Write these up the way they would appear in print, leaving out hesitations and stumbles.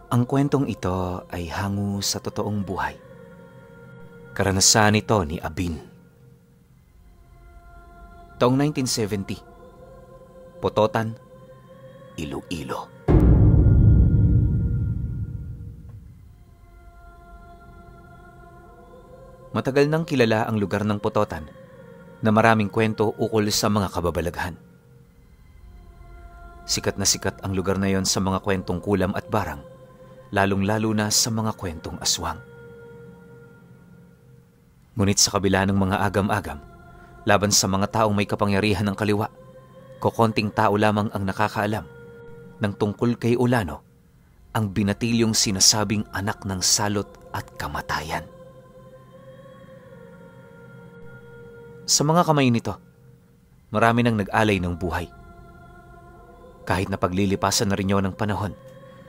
Ang kwentong ito ay hango sa totoong buhay. Karanasan ito ni Abin. Taong 1970, Pototan, Iloilo. Matagal nang kilala ang lugar ng Pototan na maraming kwento ukol sa mga kababalaghan. Sikat na sikat ang lugar na yon sa mga kwentong kulam at barang, lalong-lalo na sa mga kwentong aswang. Ngunit sa kabila ng mga agam-agam, laban sa mga taong may kapangyarihan ng kaliwa, kokonting tao lamang ang nakakaalam ng tungkol kay Ulano, ang binatilyong sinasabing anak ng salot at kamatayan. Sa mga kamay nito, marami nang nag-alay ng buhay. Kahit na paglilipasan na rin yun ng panahon,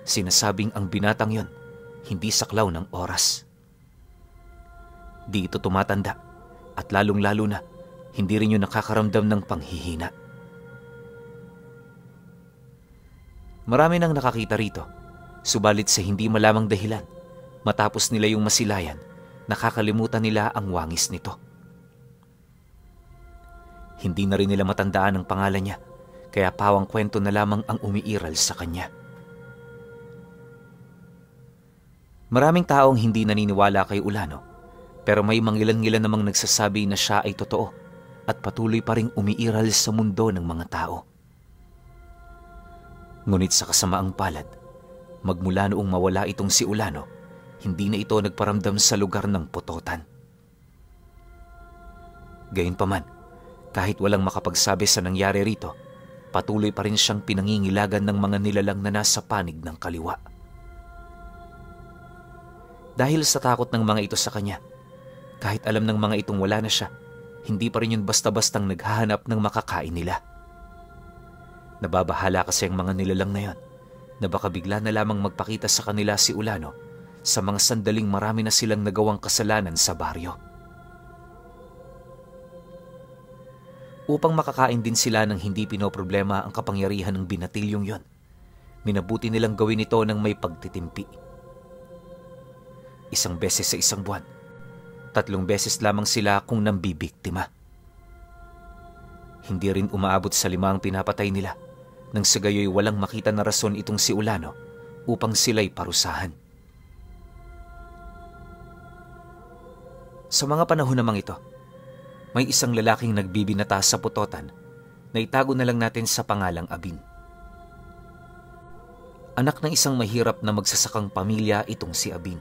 sinasabing ang binatang yon hindi saklaw ng oras. Di ito tumatanda at lalong-lalo na hindi rin yun nakakaramdam ng panghihina. Marami nang nakakita rito, subalit sa hindi malamang dahilan, matapos nila yung masilayan, nakakalimutan nila ang wangis nito. Hindi na rin nila matandaan ang pangalan niya, kaya pawang kwento na lamang ang umiiral sa kanya. Maraming taong hindi naniniwala kay Ulano, pero may mangilan-ngilan namang nagsasabi na siya ay totoo at patuloy pa ring umiiral sa mundo ng mga tao. Ngunit sa kasamaang palad, magmula noong mawala itong si Ulano, hindi na ito nagparamdam sa lugar ng Pototan. Gayunpaman, kahit walang makapagsabi sa nangyari rito, patuloy pa rin siyang pinangingilagan ng mga nilalang na nasa panig ng kaliwa. Dahil sa takot ng mga ito sa kanya, kahit alam ng mga itong wala na siya, hindi pa rin yun basta-bastang naghahanap ng makakain nila. Nababahala kasi ang mga nilalang na yon na baka bigla na lamang magpakita sa kanila si Ulano sa mga sandaling marami na silang nagawang kasalanan sa baryo. Upang makakain din sila ng hindi pinoproblema ang kapangyarihan ng binatilyong yon, minabuti nilang gawin ito ng may pagtitimpi. Isang beses sa isang buwan, 3 beses lamang sila kung nambibiktima. Hindi rin umaabot sa 5 ang pinapatay nila, nang sa gayoy walang makita na rason itong si Ulano upang sila'y parusahan. Sa mga panahon namang ito, may isang lalaking nagbibinata sa Pototan na itago na lang natin sa pangalang Abin. Anak ng isang mahirap na magsasakang pamilya itong si Abin.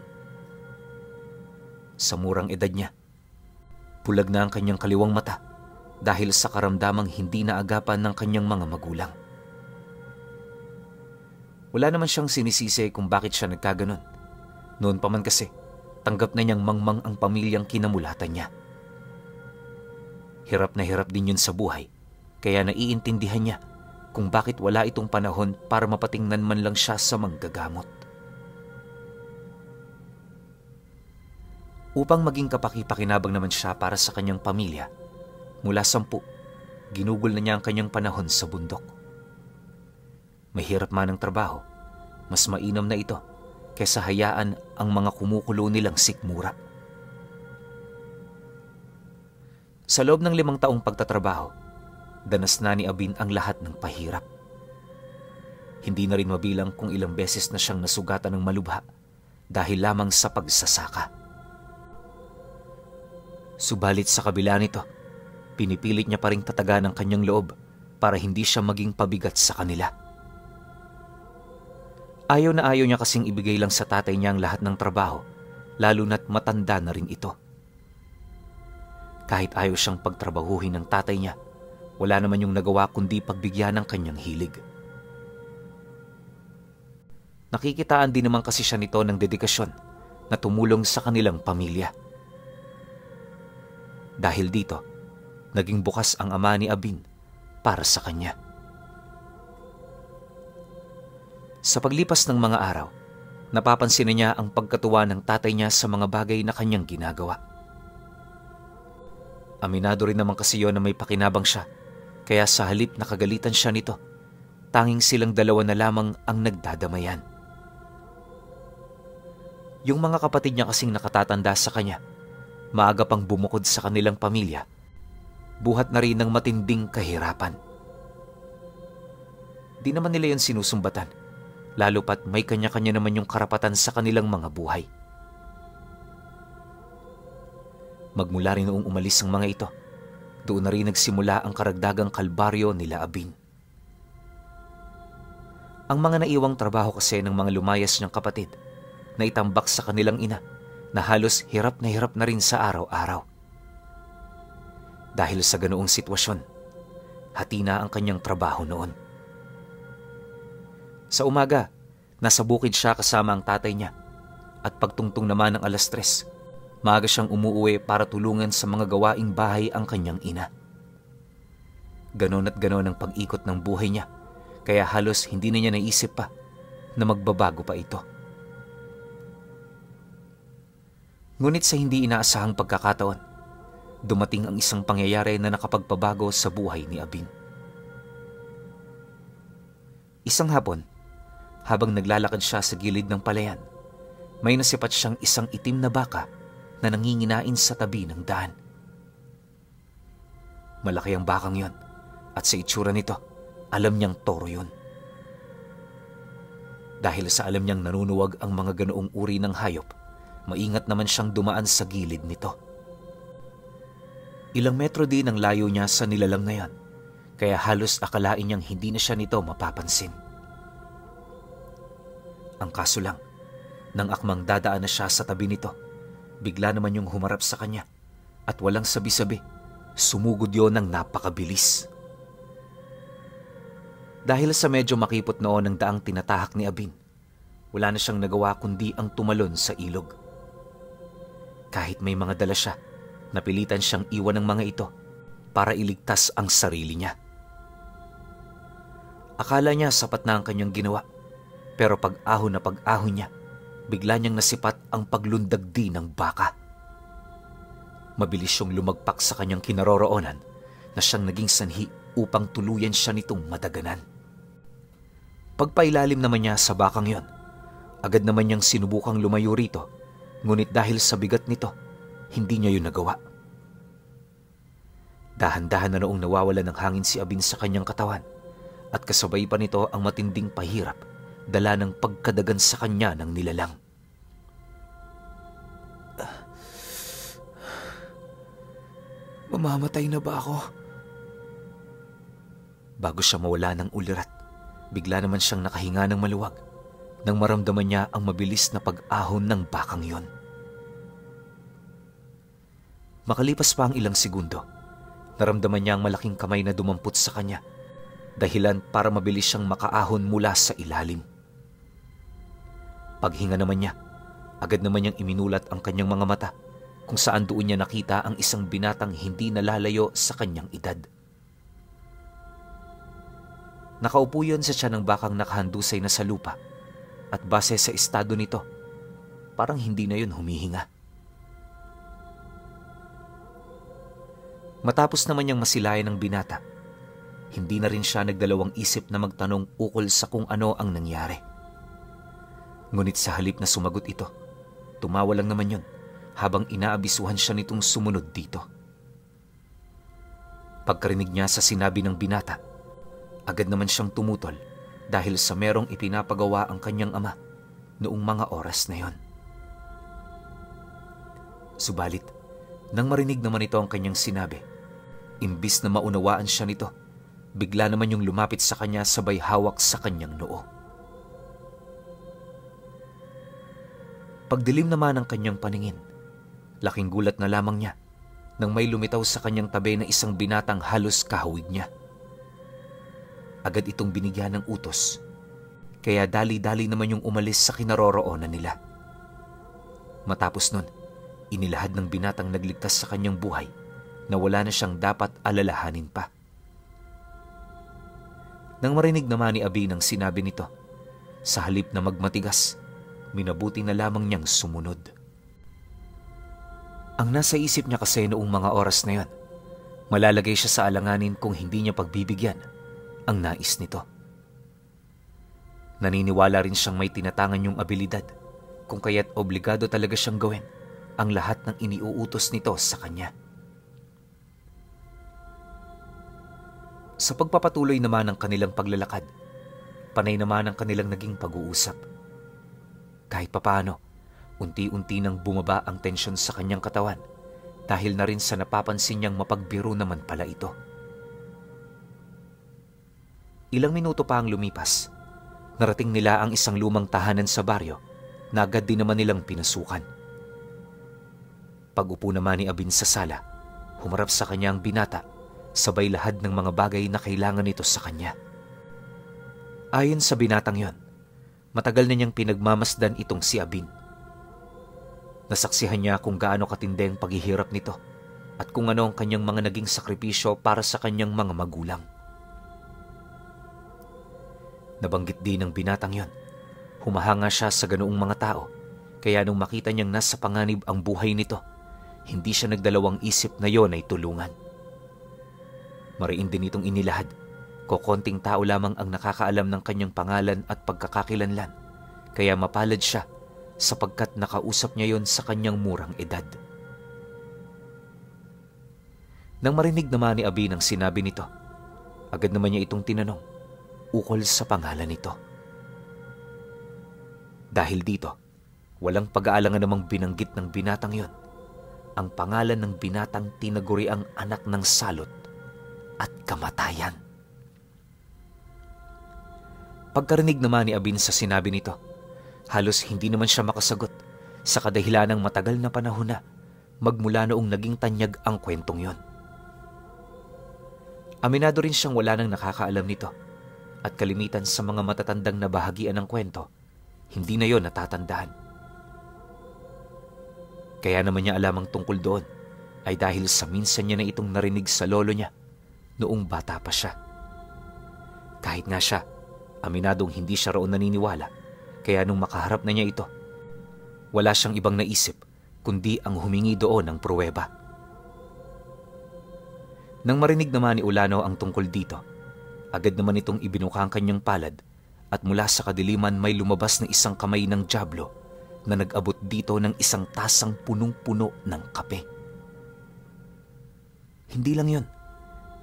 Sa murang edad niya, bulag na ang kanyang kaliwang mata dahil sa karamdamang hindi naagapan ng kanyang mga magulang. Wala naman siyang sinisisi kung bakit siya nagkaganon. Noon pa man kasi, tanggap na niyang mangmang ang pamilyang kinamulatan niya. Hirap na hirap din yun sa buhay, kaya naiintindihan niya kung bakit wala itong panahon para mapatingnan man lang siya sa manggagamot. Upang maging kapaki-pakinabang naman siya para sa kanyang pamilya, mula 10, ginugol na niya ang kanyang panahon sa bundok. Mahirap man ang trabaho, mas mainam na ito kaysa hayaan ang mga kumukulo nilang sikmura. Sa loob ng 5 taong pagtatrabaho, danas na ni Abin ang lahat ng pahirap. Hindi na rin mabilang kung ilang beses na siyang nasugatan ng malubha dahil lamang sa pagsasaka. Subalit sa kabila nito, pinipilit niya pa ring tatagan ang kanyang loob para hindi siya maging pabigat sa kanila. Ayaw na ayaw niya kasing ibigay lang sa tatay niya ang lahat ng trabaho, lalo na't matanda na rin ito. Kahit ayaw siyang pagtrabahuhin ng tatay niya, wala naman yung nagawa kundi pagbigyan ng kanyang hilig. Nakikitaan din naman kasi siya nito ng dedikasyon na tumulong sa kanilang pamilya. Dahil dito, naging bukas ang ama ni Abin para sa kanya. Sa paglipas ng mga araw, napapansin niya ang pagkatuwa ng tatay niya sa mga bagay na kanyang ginagawa. Aminado rin naman kasi yon na may pakinabang siya, kaya sa halip na kagalitan siya nito, tanging silang dalawa na lamang ang nagdadamayan. Yung mga kapatid niya kasing nakatatanda sa kanya, maaga pang bumukod sa kanilang pamilya, buhat na rin ng matinding kahirapan. Di naman nila yun sinusumbatan, lalo pat may kanya-kanya naman yung karapatan sa kanilang mga buhay. Magmula rin noong umalis ang mga ito, doon na rin nagsimula ang karagdagang kalbaryo nila Abin. Ang mga naiwang trabaho kasi ng mga lumayas niyang kapatid na itambak sa kanilang ina na halos hirap na rin sa araw-araw. Dahil sa ganoong sitwasyon, hati na ang kanyang trabaho noon. Sa umaga, nasa bukid siya kasama ang tatay niya at pagtungtong naman ng 3:00, maaga siyang umuuwi para tulungan sa mga gawaing bahay ang kanyang ina. Ganon at ganon ang pag-ikot ng buhay niya, kaya halos hindi na niya naisip pa na magbabago pa ito. Ngunit sa hindi inaasahang pagkakataon, dumating ang isang pangyayari na nakapagpabago sa buhay ni Abin. Isang hapon, habang naglalakad siya sa gilid ng palayan, may nasipat siyang isang itim na baka na nanginginain sa tabi ng daan. Malaki ang bakang yon at sa itsura nito, alam niyang toro yun. Dahil sa alam niyang nanunuwag ang mga ganoong uri ng hayop, maingat naman siyang dumaan sa gilid nito. Ilang metro din ang layo niya sa nilalang na yan, kaya halos akalain niyang hindi na siya nito mapapansin. Ang kaso lang, nang akmang dadaan na siya sa tabi nito, bigla naman yung humarap sa kanya at walang sabi-sabi, sumugod yon ng napakabilis. Dahil sa medyo makipot noon ang daang tinatahak ni Abin, wala na siyang nagawa kundi ang tumalon sa ilog. Kahit may mga dala siya, napilitan siyang iwan ng mga ito para iligtas ang sarili niya. Akala niya sapat na ang kanyang ginawa, pero pag-ahon na pag-ahon niya, bigla niyang nasipat ang paglundag din ng baka. Mabilis siyang lumagpak sa kanyang kinaroroonan na siyang naging sanhi upang tuluyan siya nitong madaganan. Pagpailalim naman niya sa bakang yon, agad naman niyang sinubukang lumayo rito, ngunit dahil sa bigat nito, hindi niya yun nagawa. Dahan-dahan na noong nawawala ng hangin si Abin sa kanyang katawan at kasabay pa nito ang matinding pahirap, dala ng pagkadagan sa kanya ng nilalang. Mamamatay na ba ako? Bago siya mawala ng ulirat, bigla naman siyang nakahinga ng maluwag nang maramdaman niya ang mabilis na pag-ahon ng bakang yon. Makalipas pa ang ilang segundo, naramdaman niya ang malaking kamay na dumampot sa kanya, dahilan para mabilis siyang makaahon mula sa ilalim. Paghinga naman niya, agad naman niyang iminulat ang kanyang mga mata kung saan doon niya nakita ang isang binatang hindi nalalayo sa kanyang edad. Nakaupo yun sa tiyan ng bakang nakahandusay na sa lupa at base sa estado nito, parang hindi na yun humihinga. Matapos naman niyang masilayan ng binata, hindi na rin siya nagdalawang isip na magtanong ukol sa kung ano ang nangyari. Ngunit sa halip na sumagot ito, tumawa lang naman yun habang inaabisuhan siya nitong sumunod dito. Pagkarinig niya sa sinabi ng binata, agad naman siyang tumutol dahil sa merong ipinapagawa ang kanyang ama noong mga oras na yon. Subalit, nang marinig naman ito ang kanyang sinabi, imbis na maunawaan siya nito, bigla naman yung lumapit sa kanya sabay hawak sa kanyang noo. Pagdilim naman ng kanyang paningin, laking gulat na lamang niya nang may lumitaw sa kanyang tabi na isang binatang halos kahawig niya. Agad itong binigyan ng utos, kaya dali-dali naman yung umalis sa kinaroroonan nila. Matapos nun, inilahad ng binatang nagligtas sa kanyang buhay na wala na siyang dapat alalahanin pa. Nang marinig naman ni Abin ang sinabi nito, sa halip na magmatigas, minabuti na lamang niyang sumunod. Ang nasa isip niya kasi noong mga oras na yon, malalagay siya sa alanganin kung hindi niya pagbibigyan ang nais nito. Naniniwala rin siyang may tinatangan yung abilidad kung kaya't obligado talaga siyang gawin ang lahat ng iniuutos nito sa kanya. Sa pagpapatuloy naman ng kanilang paglalakad, panay naman ang kanilang naging pag-uusap. Kahit papaano, unti-unti nang bumaba ang tensyon sa kanyang katawan dahil na rin sa napapansin niyang mapagbiro naman pala ito. Ilang minuto pa ang lumipas, narating nila ang isang lumang tahanan sa baryo na agad din naman nilang pinasukan. Pag-upo naman ni Abin sa sala, humarap sa kanya ang binata, sabay lahad ng mga bagay na kailangan nito sa kanya. Ayon sa binatang yon, matagal na niyang pinagmamasdan itong si Abin. Nasaksihan niya kung gaano katindi ang paghihirap nito at kung ano ang kanyang mga naging sakripisyo para sa kanyang mga magulang. Nabanggit din ng binatang yon, humahanga siya sa ganoong mga tao, kaya nung makita niyang nasa panganib ang buhay nito, hindi siya nagdalawang isip na yon ay tulungan. Mariin din itong inilahad, kokonting tao lamang ang nakakaalam ng kanyang pangalan at pagkakakilanlan, kaya mapalad siya sapagkat nakausap niya yon sa kanyang murang edad. Nang marinig naman ni Abin ang sinabi nito, agad naman niya itong tinanong ukol sa pangalan nito. Dahil dito, walang pag-aalangan namang binanggit ng binatang yon ang pangalan ng binatang tinaguriang anak ng salot at kamatayan. Pagkarinig naman ni Abin sa sinabi nito, halos hindi naman siya makasagot sa kadahilanang matagal na panahon na magmula noong naging tanyag ang kwentong yon. Aminado rin siyang wala nang nakakaalam nito at kalimitan sa mga matatandang na bahagian ng kwento, hindi na yon natatandaan. Kaya naman niya alam ang tungkol doon ay dahil sa minsan niya na itong narinig sa lolo niya noong bata pa siya. Kahit nga siya, aminadong hindi siya roon naniniwala, kaya nung makaharap na niya ito, wala siyang ibang naisip kundi ang humingi doon ng pruweba. Nang marinig naman ni Ulano ang tungkol dito, agad naman itong ibinuka ang kanyang palad at mula sa kadiliman may lumabas na isang kamay ng dyablo na nag-abot dito ng isang tasang punong-puno ng kape. Hindi lang yun,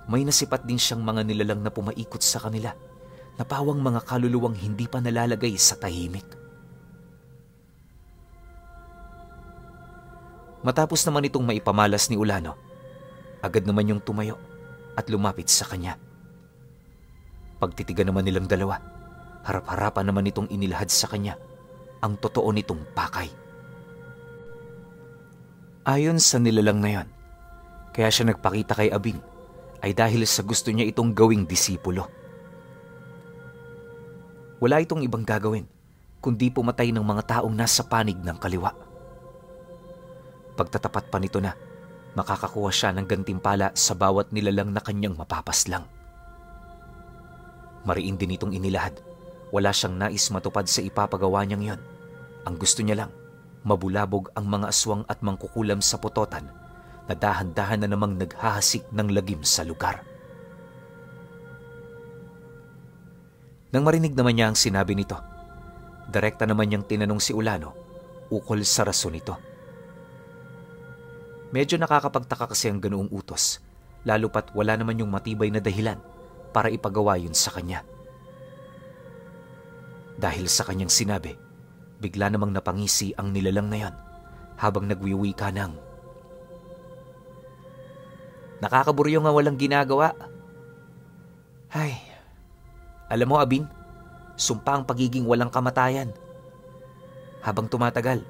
may nasipat din siyang mga nilalang na pumaikot sa kanila, na pawang mga kaluluwang hindi pa nalalagay sa tahimik. Matapos naman itong maipamalas ni Ulano, agad naman yung tumayo at lumapit sa kanya. Pagtitigan naman nilang dalawa, harap-harapan naman itong inilahad sa kanya ang totoo nitong pakay. Ayon sa nilalang na yon, kaya siya nagpakita kay Abin ay dahil sa gusto niya itong gawing disipulo. Wala itong ibang gagawin kundi pumatay ng mga taong nasa panig ng kaliwa. Pagtatapat pa nito na, makakakuha siya ng gantimpala sa bawat nilalang na kanyang mapapaslang. Mariin din itong inilahad, wala siyang nais matupad sa ipapagawa niyang yon. Ang gusto niya lang, mabulabog ang mga aswang at mangkukulam sa putotan na dahan-dahan na namang naghahasik ng lagim sa lugar. Nang marinig naman niya ang sinabi nito, direkta naman niyang tinanong si Ulano ukol sa rason nito. Medyo nakakapagtaka kasi ang ganoong utos, lalo pat wala naman yung matibay na dahilan para ipagawa yun sa kanya. Dahil sa kanyang sinabi, bigla namang napangisi ang nilalang na yon habang nagwiwika ng, "Nakakaburyo nga walang ginagawa. Ay, alam mo Abin, sumpa ang pagiging walang kamatayan. Habang tumatagal,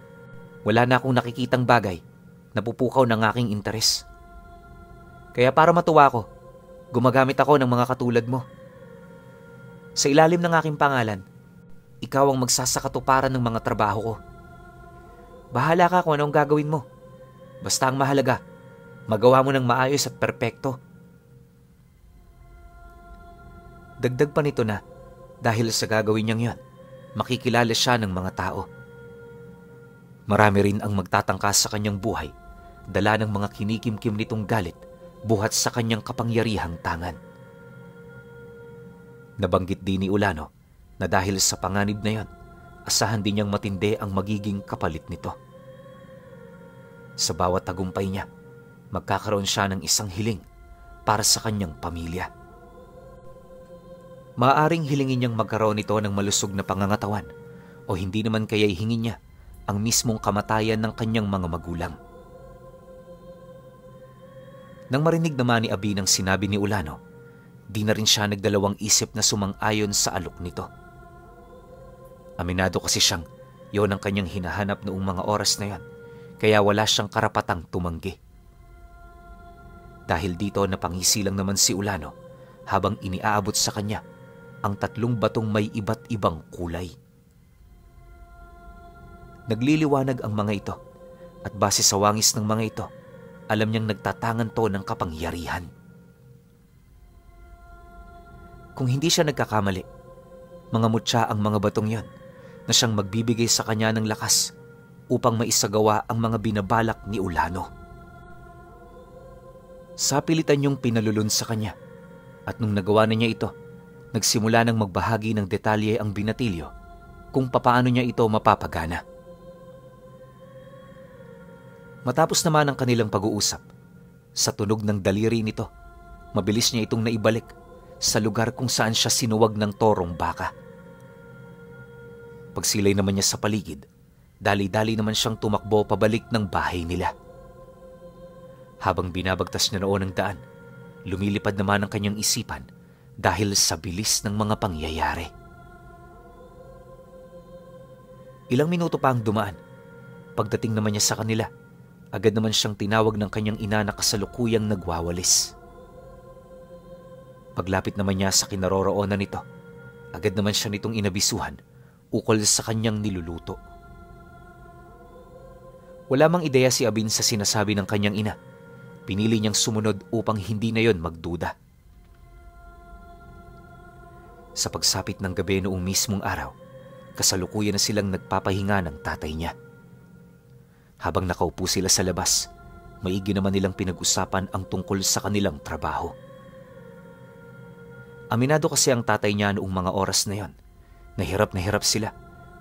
wala na akong nakikitang bagay na pupukaw ng aking interes. Kaya para matuwa ko, gumagamit ako ng mga katulad mo. Sa ilalim ng aking pangalan, ikaw ang magsasakatuparan ng mga trabaho ko. Bahala ka kung anong gagawin mo. Basta ang mahalaga, magawa mo ng maayos at perpekto." Dagdag pa nito na, dahil sa gagawin niyang yon, makikilala siya ng mga tao. Marami rin ang magtatangka sa kanyang buhay, dala ng mga kinikimkim nitong galit, buhat sa kanyang kapangyarihang tangan. Nabanggit din ni Ulano na dahil sa panganib na yon, asahan din niyang matindi ang magiging kapalit nito. Sa bawat tagumpay niya, magkakaroon siya ng isang hiling para sa kanyang pamilya. Maaaring hilingin niyang magkaroon ito ng malusog na pangangatawan o hindi naman kaya'y hingin niya ang mismong kamatayan ng kanyang mga magulang. Nang marinig naman ni Abi ng sinabi ni Ulano, di na rin siya nagdalawang isip na sumang-ayon sa alok nito. Aminado kasi siyang yon ang kanyang hinahanap noong mga oras na yon, kaya wala siyang karapatang tumanggi. Dahil dito napangisi lang naman si Ulano habang iniaabot sa kanya ang 3 batong may iba't ibang kulay. Nagliliwanag ang mga ito at base sa wangis ng mga ito, alam niyang nagtatangan to ng kapangyarihan. Kung hindi siya nagkakamali, mga mutya ang mga batong yon na siyang magbibigay sa kanya ng lakas upang maisagawa ang mga binabalak ni Ulano. Sapilitan niyong pinalulun sa kanya at nung nagawa na niya ito, nagsimula ng magbahagi ng detalye ang binatilyo kung papaano niya ito mapapagana. Matapos naman ang kanilang pag-uusap, sa tunog ng daliri nito, mabilis niya itong naibalik sa lugar kung saan siya sinuwag ng torong baka. Pagsilay naman niya sa paligid, dali-dali naman siyang tumakbo pabalik ng bahay nila. Habang binabagtas niya noon ang daan, lumilipad naman ang kanyang isipan dahil sa bilis ng mga pangyayari. Ilang minuto pa ang dumaan. Pagdating naman niya sa kanila, agad naman siyang tinawag ng kanyang ina na kasalukuyang nagwawalis. Paglapit naman niya sa kinaroroonan nito, agad naman siya nitong inabisuhan ukol sa kanyang niluluto. Wala mang ideya si Abin sa sinasabi ng kanyang ina. Pinili niyang sumunod upang hindi na yon magduda. Sa pagsapit ng gabi noong mismong araw, kasalukuyan na silang nagpapahinga ng tatay niya. Habang nakaupo sila sa labas, maigi naman nilang pinag-usapan ang tungkol sa kanilang trabaho. Aminado kasi ang tatay niya noong mga oras na yon. Na hirap sila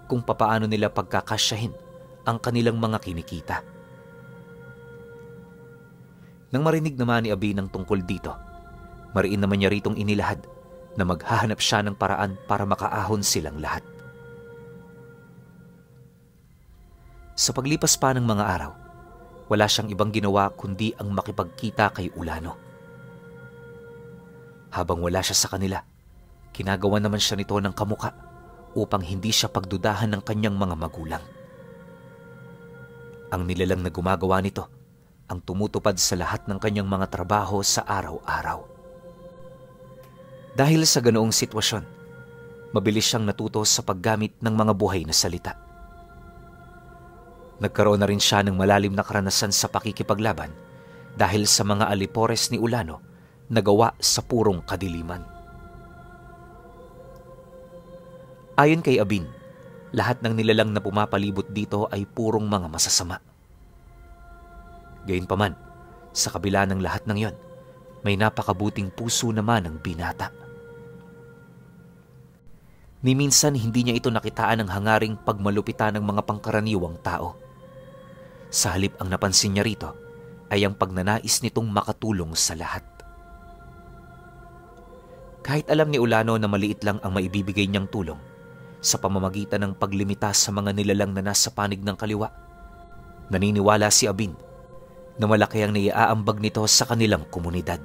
kung papaano nila pagkakasyahin ang kanilang mga kinikita. Nang marinig naman ni Abi ng tungkol dito, mariin naman niya ritong inilahad na maghahanap siya ng paraan para makaahon silang lahat. Sa paglipas pa ng mga araw, wala siyang ibang ginawa kundi ang makipagkita kay Ulano. Habang wala siya sa kanila, kinagawa naman siya nito ng kamuka upang hindi siya pagdudahan ng kanyang mga magulang. Ang nilalang na gumagawa nito ang tumutupad sa lahat ng kanyang mga trabaho sa araw-araw. Dahil sa ganoong sitwasyon, mabilis siyang natuto sa paggamit ng mga buhay na salita. Nagkaroon na rin siya ng malalim na karanasan sa pakikipaglaban dahil sa mga alipores ni Ulano na gawa sa purong kadiliman. Ayon kay Abin, lahat ng nilalang na pumapalibot dito ay purong mga masasama. Gayunpaman, sa kabila ng lahat ng yon, may napakabuting puso naman ang binata. Ni minsan hindi niya ito nakitaan ng hangaring pagmalupitan ng mga pangkaraniwang tao. Sa halip ang napansin niya rito ay ang pagnanais nitong makatulong sa lahat. Kahit alam ni Ulano na maliit lang ang maibibigay niyang tulong sa pamamagitan ng paglimita sa mga nilalang na nasa panig ng kaliwa, naniniwala si Abin na malaki ang naiaambag nito sa kanilang komunidad.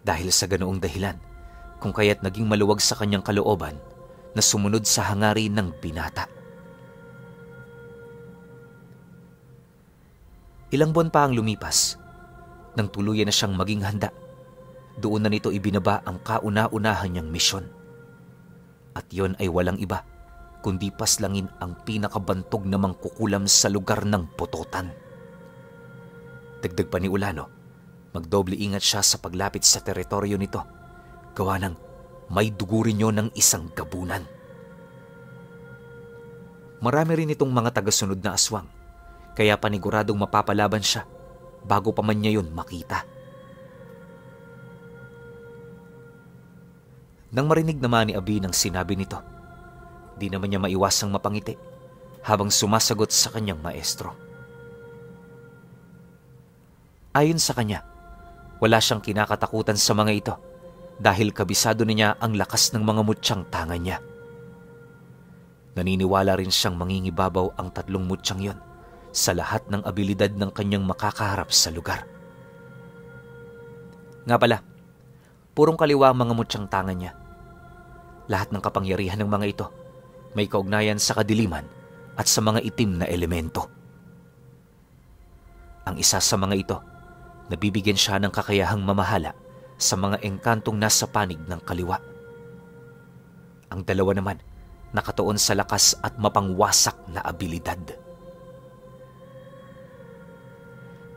Dahil sa ganoong dahilan, kung kaya't naging maluwag sa kanyang kalooban na sumunod sa hangarin ng binata. Ilang buwan pa ang lumipas, nang tuluyan na siyang maging handa, doon na nito ibinaba ang kauna-unahan niyang misyon. At yon ay walang iba, kundi paslangin ang pinakabantog na mangkukulam sa lugar ng pututan. Dagdag pa ni Ulano, magdoble ingat siya sa paglapit sa teritoryo nito, gawa ng may dugo rin yun ng isang gabunan. Marami rin itong mga tagasunod na aswang, kaya paniguradong mapapalaban siya bago pa man niya yun makita. Nang marinig naman ni Abi ng sinabi nito, Di naman niya maiwasang mapangiti habang sumasagot sa kanyang maestro. Ayon sa kanya, wala siyang kinakatakutan sa mga ito dahil kabisado niya ang lakas ng mga mutyang tanga niya. Naniniwala rin siyang mangingibabaw ang 3 mutyang yon sa lahat ng abilidad ng kanyang makakaharap sa lugar. Nga pala, purong kaliwa ang mga mutyang tanga niya. Lahat ng kapangyarihan ng mga ito may kaugnayan sa kadiliman at sa mga itim na elemento. Ang isa sa mga ito, nabibigyan siya ng kakayahang mamahala sa mga engkantong nasa panig ng kaliwa. Ang dalawa naman, nakatuon sa lakas at mapangwasak na abilidad.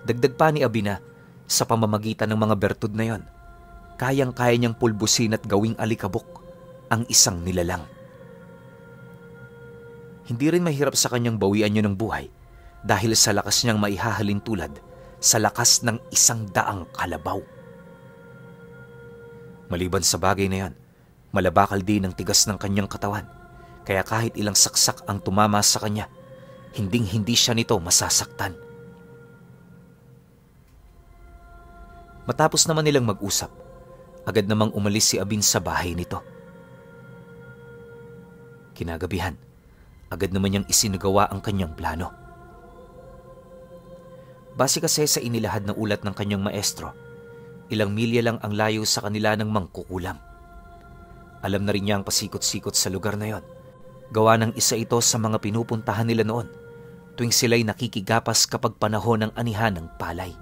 Dagdag pa ni Abi na sa pamamagitan ng mga bertud na yon, kayang-kaya niyang pulbusin at gawing alikabok ang isang nilalang. Hindi rin mahirap sa kanyang bawian yun ng buhay dahil sa lakas niyang maihahalin tulad sa lakas ng 100 kalabaw. Maliban sa bagay na yan, malabakal din ang tigas ng kanyang katawan, kaya kahit ilang saksak ang tumama sa kanya, hinding-hindi siya nito masasaktan. Matapos naman nilang mag-usap, agad namang umalis si Abin sa bahay nito. Kinagabihan, agad naman niyang isinagawa ang kanyang plano. Base kasi sa inilahad na ulat ng kanyang maestro, ilang milya lang ang layo sa kanila ng mangkukulam. Alam na rin niya ang pasikot-sikot sa lugar na yon, gawa ng isa ito sa mga pinupuntahan nila noon tuwing sila'y nakikigapas kapag panahon ng anihan ng palay.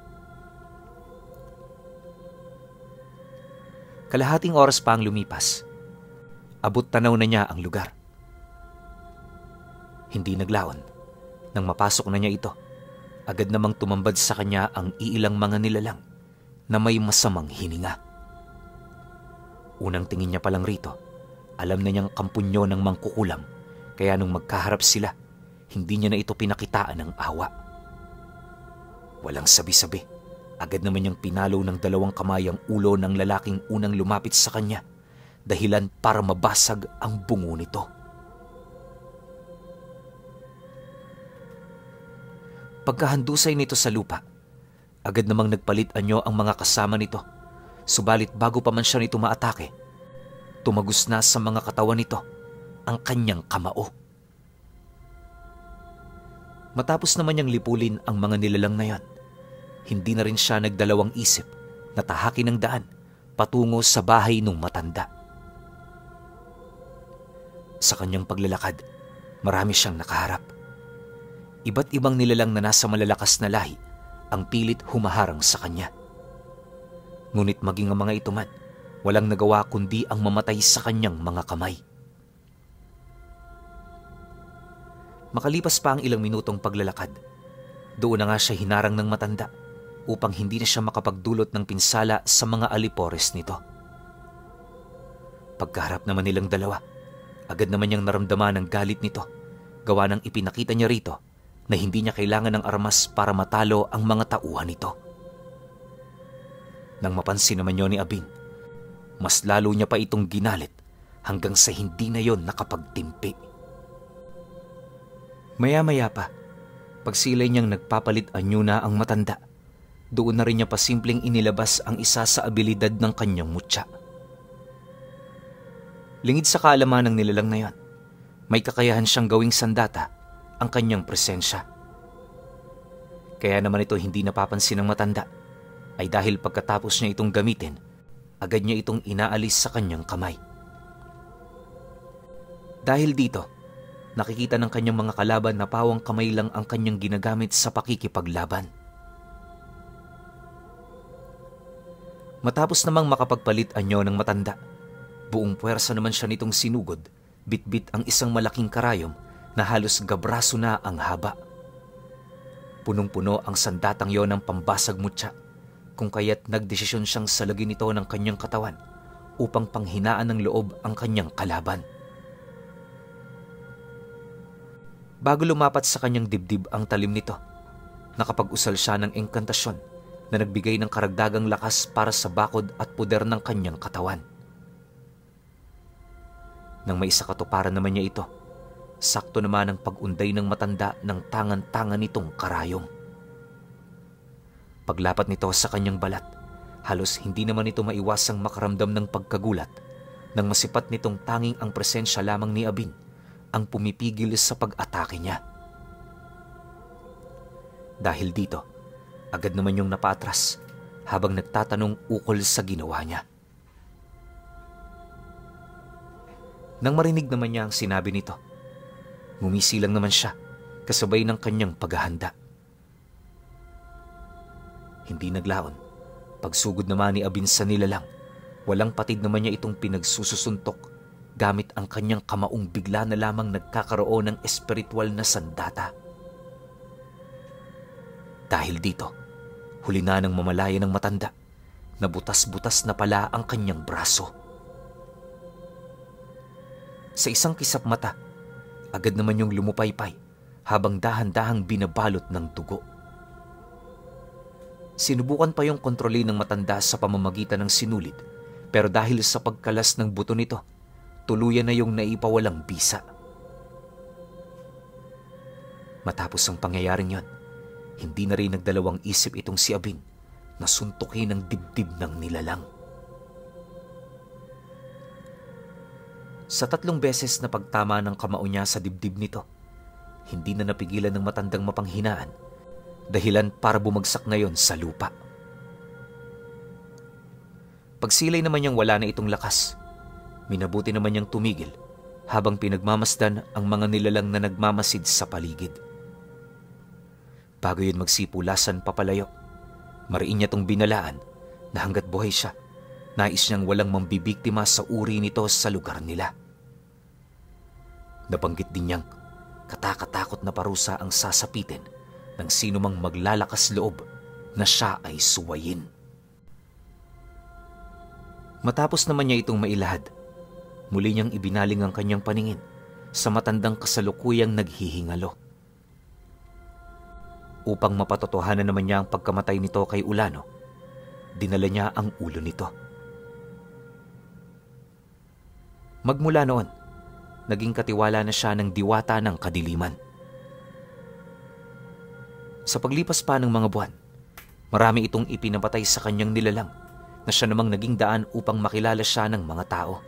Kalahating oras pa ang lumipas, abot tanaw na niya ang lugar. Hindi naglaon. Nang mapasok na niya ito, agad namang tumambad sa kanya ang iilang mga nilalang na may masamang hininga. Unang tingin niya palang rito, alam na niyang kampunyo ng mangkukulam, kaya nung magkaharap sila, hindi niya na ito pinakitaan ng awa. Walang sabi-sabi, agad naman niyang pinalo ng 2 kamay ang ulo ng lalaking unang lumapit sa kanya, dahilan para mabasag ang bungo nito. Pagkahandusay nito sa lupa, agad namang nagpalit anyo ang mga kasama nito, subalit bago pa man siya nito maatake, tumagos na sa mga katawan nito ang kanyang kamao. Matapos naman niyang lipulin ang mga nilalang na yan, hindi na rin siya nagdalawang isip na tahakin ng daan patungo sa bahay ng matanda. Sa kanyang paglalakad, marami siyang nakaharap. Iba't ibang nilalang na nasa malalakas na lahi ang pilit humaharang sa kanya. Ngunit maging ang mga ito man, walang nagawa kundi ang mamatay sa kanyang mga kamay. Makalipas pa ang ilang minutong paglalakad, doon na nga siya hinarang ng matanda upang hindi na siya makapagdulot ng pinsala sa mga alipores nito. Pagkaharap naman nilang dalawa, agad naman niyang naramdaman ang galit nito, gawa ng ipinakita niya rito na hindi niya kailangan ng armas para matalo ang mga tauhan nito. Nang mapansin naman yun ni Abin, mas lalo niya pa itong ginalit hanggang sa hindi na yon nakapagtimpi. Maya-maya pa, pagsilay niyang nagpapalit anyo na ang matanda, doon na rin niya pasimpleng inilabas ang isa sa abilidad ng kanyang mutya. Lingid sa kaalaman ng nilalang na yon, may kakayahan siyang gawing sandata ang kanyang presensya. Kaya naman ito hindi napapansin ng matanda, ay dahil pagkatapos niya itong gamitin, agad niya itong inaalis sa kanyang kamay. Dahil dito, nakikita ng kanyang mga kalaban na pawang kamay lang ang kanyang ginagamit sa pakikipaglaban. Matapos namang makapagpalit anyo ng matanda, buong puwersa naman siya nitong sinugod, bitbit ang isang malaking karayom na halos gabraso na ang haba. Punong-puno ang sandatang yon ng pambasag mutya, kung kaya't nagdesisyon siyang salagin ito ng kanyang katawan upang panghinaan ng loob ang kanyang kalaban. Bago lumapat sa kanyang dibdib ang talim nito, nakapag-usal siya ng engkantasyon na nagbigay ng karagdagang lakas para sa bakod at puder ng kanyang katawan. Nang may isa katuparan naman niya ito, sakto naman ang pag-unday ng matanda ng tangan-tangan nitong karayom. Paglapat nito sa kanyang balat, halos hindi naman ito maiwasang makaramdam ng pagkagulat nang masipat nitong tanging ang presensya lamang ni Abin ang pumipigil sa pag-atake niya. Dahil dito, agad naman yung napaatras habang nagtatanong ukol sa ginawa niya. Nang marinig naman niya ang sinabi nito, ngumisi lang naman siya kasabay ng kanyang paghahanda. Hindi naglaon, pagsugod naman ni Abin sa nilalang, walang patid naman niya itong pinagsususuntok gamit ang kanyang kamaong bigla na lamang nagkakaroon ng espiritual na sandata. Dahil dito, huli na ng mamalaya ng matanda na butas-butas na pala ang kanyang braso. Sa isang kisap mata, agad naman yung lumupaypay habang dahan-dahang binabalot ng dugo. Sinubukan pa yung kontrolin ng matanda sa pamamagitan ng sinulid, pero dahil sa pagkalas ng buto nito, tuluyan na yung naipawalang bisa. Matapos ang pangyayaring yon, hindi na rin nagdalawang isip itong si Abin na suntukin ang dibdib ng nilalang. Sa 3 beses na pagtama ng kamao niya sa dibdib nito, hindi na napigilan ng matandang mapanghinaan, dahilan para bumagsak ngayon sa lupa. Pagsilay naman niyang wala na itong lakas, minabuti naman niyang tumigil habang pinagmamasdan ang mga nilalang na nagmamasid sa paligid. Bago yun magsipulasan papalayo, mariin niya tong binalaan na hanggat buhay siya, nais niyang walang mambibiktima sa uri nito sa lugar nila. Nabanggit din niyang katakatakot na parusa ang sasapitin ng sino mang maglalakas loob na siya ay suwayin. Matapos naman niya itong mailahad, muli niyang ibinaling ang kanyang paningin sa matandang kasalukuyang naghihingalo. Upang mapatotohanan naman niya ang pagkamatay nito kay Ulano, dinala niya ang ulo nito. Magmula noon, naging katiwala na siya ng diwata ng kadiliman. Sa paglipas pa ng mga buwan, marami itong ipinapatay sa kanyang nilalang na siya namang naging daan upang makilala siya ng mga tao.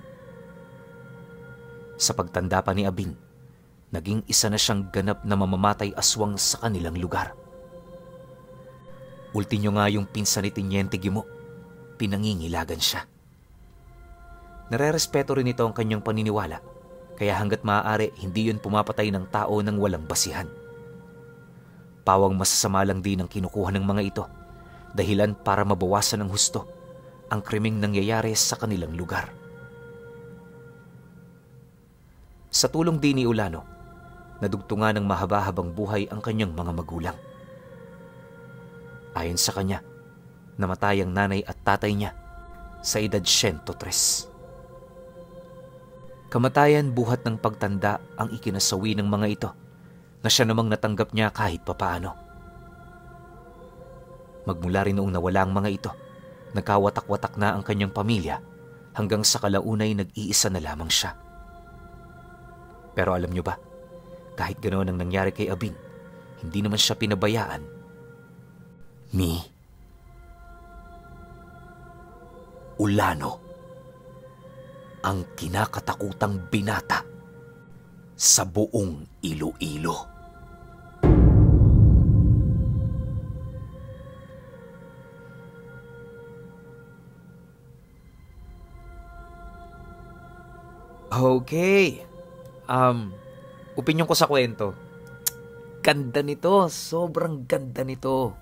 Sa pagtanda pa ni Abin, naging isa na siyang ganap na mamamatay aswang sa kanilang lugar. Ulti nyo nga yung pinsan ni Tiniente Gimo, pinangingilagan siya. Nare-respeto rin ito ang kanyang paniniwala, kaya hanggat maaari hindi yun pumapatay ng tao ng walang basihan. Pawang masasama lang din ang kinukuha ng mga ito, dahilan para mabawasan ng husto ang krimeng nangyayari sa kanilang lugar. Sa tulong din ni Ulano, nadugtungan ng mahaba-habang buhay ang kanyang mga magulang. Ayon sa kanya, namatay ang nanay at tatay niya sa edad 103. Kamatayan buhat ng pagtanda ang ikinasawi ng mga ito na siya namang natanggap niya kahit papaano. Magmula rin noong nawala ang mga ito, nagkawatak-watak na ang kanyang pamilya hanggang sa kalaunay nag-iisa na lamang siya. Pero alam niyo ba, kahit ganoon ang nangyari kay Abin, hindi naman siya pinabayaan ni Ulano, ang kinakatakutang binata sa buong Iloilo. Okay. Opinyon ko sa kwento. Ganda nito. Sobrang ganda nito.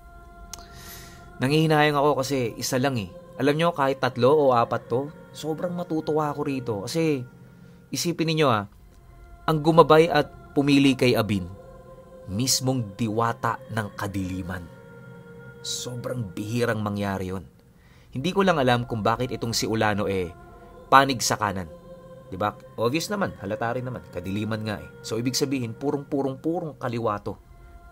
Nangihinayang ako kasi isa lang eh. Alam nyo, kahit 3 o 4 to, sobrang matutuwa ako rito. Kasi, isipin ninyo ang gumabay at pumili kay Abin, mismong diwata ng kadiliman. Sobrang bihirang mangyari yon. Hindi ko lang alam kung bakit itong si Ulano panig sa kanan. Diba? Obvious naman, halata rin naman, kadiliman nga eh. So, ibig sabihin, purong kaliwa to.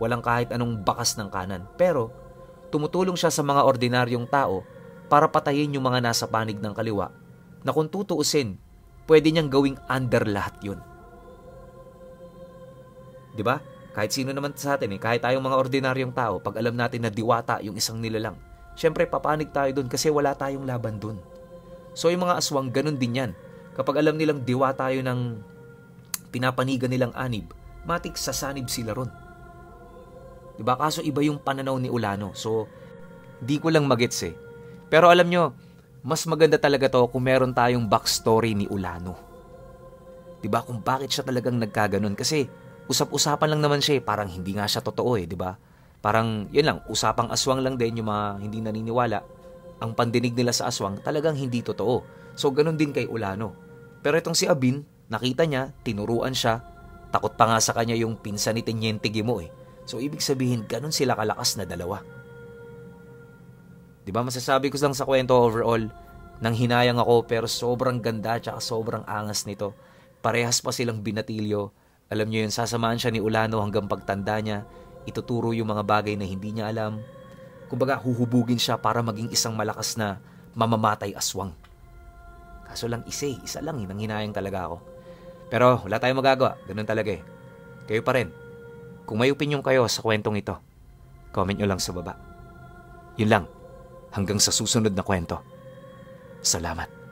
Walang kahit anong bakas ng kanan. Pero, tumutulong siya sa mga ordinaryong tao para patayin yung mga nasa panig ng kaliwa na kung tutuusin, pwede niyang gawing under lahat yun. 'Di ba? Kahit sino naman sa atin kahit tayong mga ordinaryong tao, pag alam natin na diwata yung isang nilalang, syempre papanig tayo dun kasi wala tayong laban dun. So yung mga aswang, ganun din yan. Kapag alam nilang diwata yun ng pinapanigan nilang anib, matik sasanib sila ron. Diba? Kaso iba yung pananaw ni Ulano. So, di ko lang magets Pero alam nyo, mas maganda talaga to kung meron tayong backstory ni Ulano. Diba? Kung bakit siya talagang nagkaganon. Kasi, usap-usapan lang naman siya Parang hindi nga siya totoo diba? Parang, yun lang, usapang aswang lang din yung mga hindi naniniwala. Ang pandinig nila sa aswang talagang hindi totoo. So, ganun din kay Ulano. Pero itong si Abin, nakita niya, tinuruan siya, takot pa nga sa kanya yung pinsan ni Teniente Gimo So, ibig sabihin, ganun sila kalakas na dalawa. Diba, masasabi ko lang sa kwento overall, nang hinayang ako pero sobrang ganda at sobrang angas nito. Parehas pa silang binatilyo. Alam niyo yun, sasamahan siya ni Ulano hanggang pagtanda niya, ituturo yung mga bagay na hindi niya alam. Kumbaga, huhubugin siya para maging isang malakas na mamamatay aswang. Kaso lang isa lang nang hinayang talaga ako. Pero wala tayong magagawa, ganun talaga Kayo pa rin. Kung may opinion kayo sa kwentong ito, comment nyo lang sa baba. Yun lang, hanggang sa susunod na kwento. Salamat.